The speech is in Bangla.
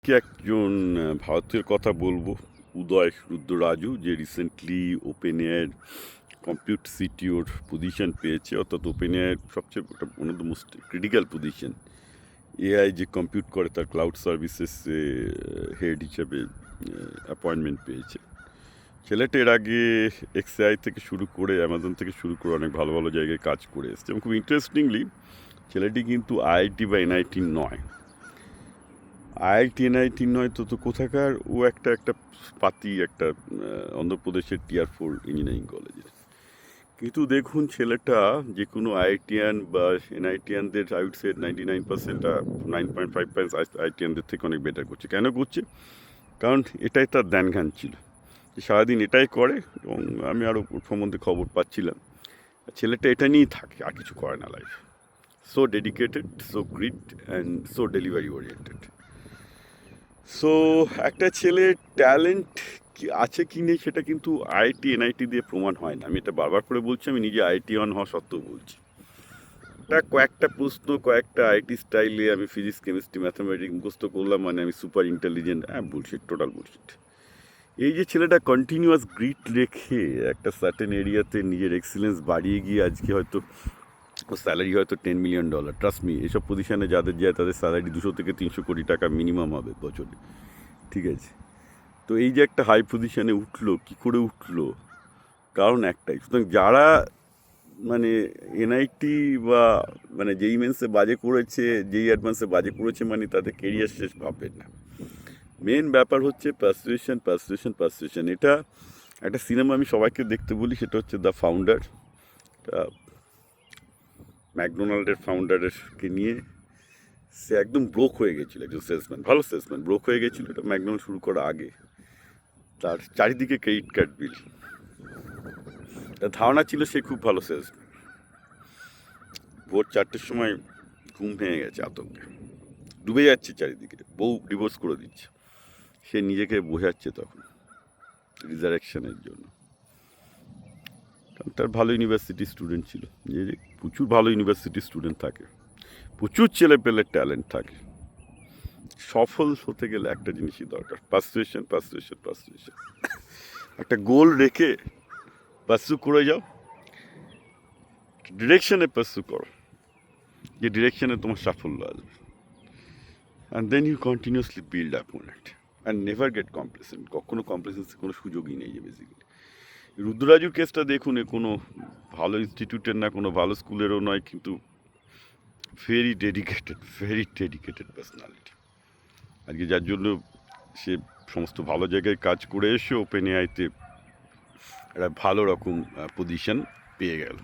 কি একজন ভারতীয়ের কথা বলবো, উদয় রুদ্ররাজু, যে রিসেন্টলি ওপেন এয়ার কম্পিউট সিটিওর পজিশন পেয়েছে, অর্থাৎ ওপেন এয়ার সবচেয়ে one of the most critical position. AI যে কম্পিউট করে তার ক্লাউড সার্ভিসেস হেড হিসেবে অ্যাপয়েন্টমেন্ট পেয়েছে। ছেলেটা এর আগে এক্সআই থেকে শুরু করে অ্যামাজন থেকে শুরু করে অনেক ভালো ভালো জায়গায় কাজ করে এসছে, এবং খুব ইন্টারেস্টিংলি ছেলেটি কিন্তু আইআইটি বা এনআইটি নয়। আইআইটি এনআইটি নয় তো কোথাকার, ও একটা পাতি একটা অন্ধ্রপ্রদেশের টিয়ার 4 ইঞ্জিনিয়ারিং কলেজের। কিন্তু দেখুন, ছেলেটা যে কোনো আইআইটিয়ান বা এনআইটিয়ানদের আই উড সে 99%, 9.5 আইআইটিয়ানদের থেকে অনেক বেটার করছে। কেন করছে? কারণ এটাই তার ধ্যান ছিল, যে সারাদিন এটাই করে। এবং আমি আরও সম্বন্ধে খবর পাচ্ছিলাম, ছেলেটা এটা নিয়েই থাকে, আর কিছু করে না life. So dedicated, so grit and so delivery oriented. So একটা ছেলের ট্যালেন্ট কি আছে কি নেই সেটা কিন্তু আইআইটি এনআইটি দিয়ে প্রমাণ হয় না। আমি এটা বারবার করে বলছি, আমি নিজে আইআইটি অন হওয়া সত্ত্বেও বলছি। কয়েকটা প্রশ্ন, কয়েকটা আইটি স্টাইলে আমি ফিজিক্স, কেমিস্ট্রি, ম্যাথামেটিক্স মুখস্থ করলাম মানে আমি super intelligent. Bullshit, total bullshit. এই যে ছেলেটা কন্টিনিউয়াস গ্রিট রেখে একটা সার্টেন এরিয়াতে নিজের এক্সিলেন্স বাড়িয়ে গিয়ে আজকে হয়তো ওর স্যালারি হয়তো $10 মিলিয়ন। ট্রাস্ট মি, এসব পজিশানে যাদের যায় তাদের স্যালারি 200 থেকে 300 কোটি টাকা মিনিমাম হবে বছরে। ঠিক আছে? তো এই যে একটা হাই পজিশানে উঠলো, কী করে উঠলো? কারণ একটাই, সুতরাং যারা মানে এনআইটি বা মানে যেই মেন্সে বাজে করেছে, যেই অ্যাডভান্সে বাজে করেছে, মানে তাদের কেরিয়ার শেষ ভাববেন না। মেন ব্যাপার হচ্ছে পারসুয়েশন। এটা একটা সিনেমা আমি সবাইকে দেখতে বলি, সেটা হচ্ছে দ্য ফাউন্ডার। ম্যাকডোনাল্ডের ফাউন্ডারকে নিয়ে, সে একদম ব্রোক হয়ে গেছিলো, একজন সেলসম্যান, ভালো সেলসম্যান, ব্রোক হয়ে গেছিলো। এটা ম্যাকডোনাল্ড শুরু করার আগে। তার চারিদিকে ক্রেডিট কার্ড বিল। তার ধারণা ছিল সে খুব ভালো সেলসম্যান। ভোর 4টের সময় ঘুম ভেঙে গেছে আতঙ্কে, ডুবে যাচ্ছে চারিদিকে, বউ ডিভোর্স করে দিচ্ছে। সে নিজেকে বোঝাচ্ছে তখন রিজারেকশনের জন্য। কারণ তার ভালো ইউনিভার্সিটি স্টুডেন্ট ছিল, যে প্রচুর ভালো ইউনিভার্সিটি স্টুডেন্ট থাকে, প্রচুর ছেলে পেলে ট্যালেন্ট থাকে। সফল হতে গেলে একটা জিনিসই দরকার, পারসুয়েশন। একটা গোল রেখে পার্সু করে যাও, ডিরেকশনে পার্সু করো, যে ডিরেকশনে তোমার সাফল্য আসবে। And then you continuously build up on it and never get complacent. কখনো কমপ্লেসেন্সের কোনো সুযোগই নেই। যে বেসিক্যালি রুদ্ররাজুর কেসটা দেখুন, এ কোনো ভালো ইনস্টিটিউটের না, কোনো ভালো স্কুলেরও নয়, কিন্তু ভেরি ডেডিকেটেড পার্সোনালিটি। আজকে যার জন্য সে সমস্ত ভালো জায়গায় কাজ করে এসে ওপেন এআইতে একটা ভালো রকম পজিশন পেয়ে গেল।